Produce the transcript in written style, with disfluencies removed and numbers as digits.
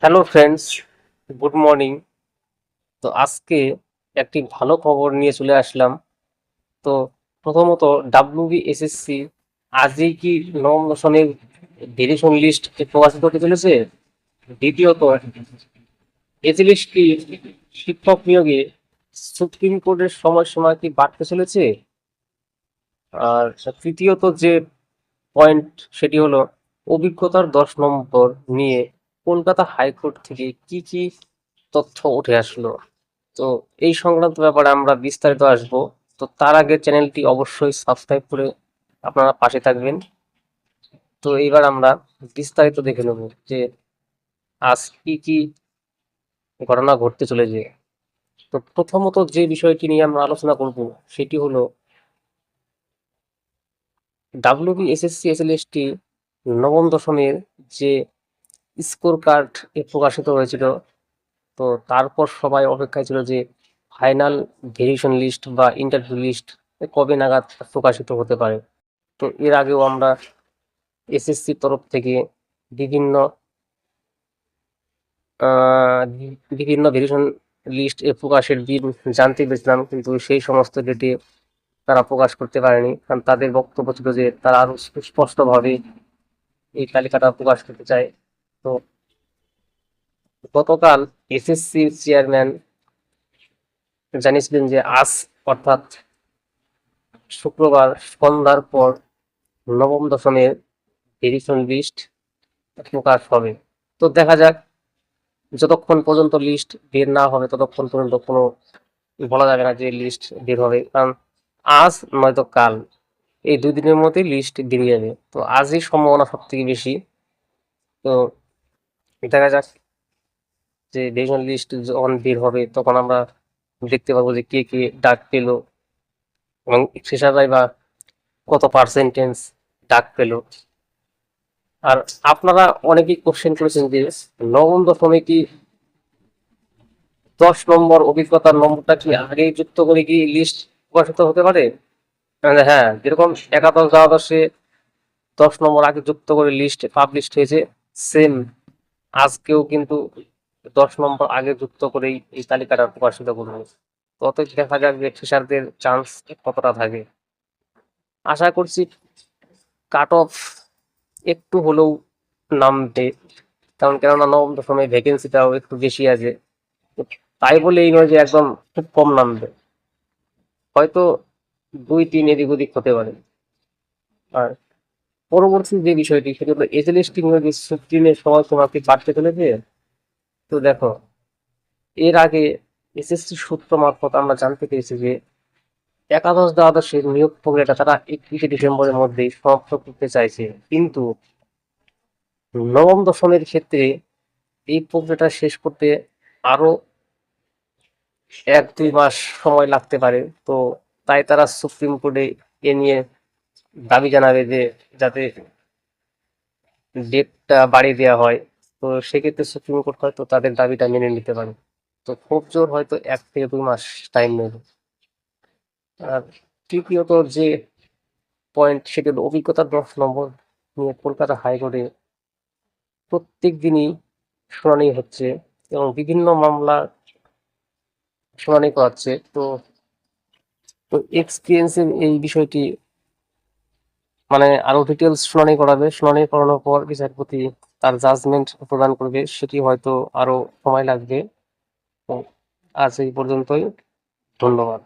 Hello friends, good morning. তো আজকে একটি ভালো খবর নিয়ে চলে আসলাম। তো প্রথমত ডাব্লিউবিএসএসসি আজই কি নবম দশমের ভেরিয়েশন লিস্ট প্রকাশিত হতে চলেছে। দ্বিতীয়ত এজলিস্ট কি শিক্ষক নিয়োগে সুপ্রিম কোর্টের সময়সীমা কি বাড়তে চলেছে। আর তৃতীয়ত যে পয়েন্ট সেটি হলো অভিজ্ঞতার 10 নম্বর নিয়ে কলকাতা হাইকোর্ট থেকে কি কি তথ্য উঠে আসলো। তো এই সংক্রান্ত ব্যাপারে আমরা বিস্তারিত আসবো। তো তার আগে চ্যানেলটি অবশ্যই সাবস্ক্রাইব করে আপনারা পাশে থাকবেন। তো এইবার আমরা বিস্তারিত দেখে নেব যে আজ কি কি ঘটনা ঘটতে চলেছে। তো প্রথমত যে বিষয়টি নিয়ে আমরা আলোচনা করব সেটি হলো ডাব্লিউবিএসএসসি এসএলএসটি নবম দশমের যে স্কোর কার্ড প্রকাশিত হয়েছিল। তো তারপর সবাই অপেক্ষায় ছিল যে ফাইনাল ভেরিয়েশন লিস্ট বা ইন্টারভিউ লিস্ট কবে নাগাদ প্রকাশিত হতে পারে। তো এর আগেও আমরা এসএসসির তরফ থেকে বিভিন্ন বিভিন্ন ভেরিয়েশন লিস্ট প্রকাশের দিন জানতে পেরেছিলাম, কিন্তু সেই সমস্ত ডেটে তারা প্রকাশ করতে পারেনি, কারণ তাদের বক্তব্য ছিল যে তারা আরো সুস্পষ্টভাবে এই তালিকাটা প্রকাশ করতে চায়। তো গতকাল এসএসসির চেয়ারম্যান জানিয়েছিলেন যে আজ অর্থাৎ শুক্রবার সন্ধ্যার পর নবম দশমের ভেরিয়েশন লিস্ট প্রকাশ হবে। তো দেখা যাক, যতক্ষণ পর্যন্ত লিস্ট বের না হবে ততক্ষণ পর্যন্ত কোনো বলা যাবে না যে লিস্ট বের হবে, কারণ আজ নয়তো কাল এই 2 দিনের মধ্যেই লিস্ট বেরিয়ে যাবে। তো আজই সম্ভাবনা সব থেকে বেশি। তো দেখা যাক যে ভেরিয়েশন লিস্ট যখন বের হবে তখন আমরা দেখতে পাবো যে কে কে ডাক পেলো এবং ফ্রেশাররাই বা কত পার্সেন্টেজ ডাক পেলো। আর আপনারা অনেকেই কোশ্চেন করেছেন যে নবম দশমে কি 10 নম্বর অভিজ্ঞতার নম্বরটা কি আগেই যুক্ত করে কি লিস্ট প্রকাশিত হতে পারে। হ্যাঁ, যেরকম একাদশ দ্বাদশে 10 নম্বর আগে যুক্ত করে লিস্ট পাবলিশড হয়েছে, সেম আজকেও কিন্তু 10 নম্বর আগে যুক্ত করেই এই তালিকাটা প্রকাশিত করবে। তো অতএব দেখা যাক যে ফিশারদের চান্স কতটা থাকে। আশা করছি কাট অফ একটু হলেও নামবে, কারণ কেননা নবম দশমে ভ্যাকেন্সিটাও একটু বেশি আছে। তো তাই বলে এই নয় যে একদম খুব কম নামবে, হয়তো 2-3 এদিক ওদিক হতে পারে। আর পরবর্তী যে বিষয়টি সেটি হলো এজএলএসটি নিয়োগের সুপ্রিমের সময়সীমা কি বাড়তে চলেছে। তো দেখো, এর আগে এসএসসি সূত্র মারফত আমরা জানতে পেরেছি যে একাদশ দ্বাদশের নিয়োগ প্রক্রিয়াটা তারা 31শে ডিসেম্বরের মধ্যেই সমাপ্ত করতে চাইছে, কিন্তু নবম দশমের ক্ষেত্রে এই প্রক্রিয়াটা শেষ করতে আরো 1-2 মাস সময় লাগতে পারে। তো তাই তারা সুপ্রিম কোর্টে এ নিয়ে দাবি জানাবে যে যাতে ডেটটা বাড়িয়ে দেওয়া হয়। তো সেক্ষেত্রে সুপ্রিম কোর্ট হয়তো তাদের দাবিটা মেনে নিতে পারে। তো খুব জোর হয়তো 1 থেকে 2 মাস টাইম নেবে। আর তৃতীয়ত যে পয়েন্ট সেটি হলো অভিজ্ঞতার 10 নম্বর নিয়ে কলকাতা হাইকোর্টে প্রত্যেক দিনই শুনানি হচ্ছে এবং বিভিন্ন মামলা শুনানি করাচ্ছে। তো তো এক্সপিরিয়েন্সের এই বিষয়টি মানে আরো ডিটেলস শুনানি করাবে, শুনানি করানোর পর বিচারপতি তার জাজমেন্ট প্রদান করবে, সেটি হয়তো আরো সময় লাগবে। তো আজ এই পর্যন্তই, ধন্যবাদ।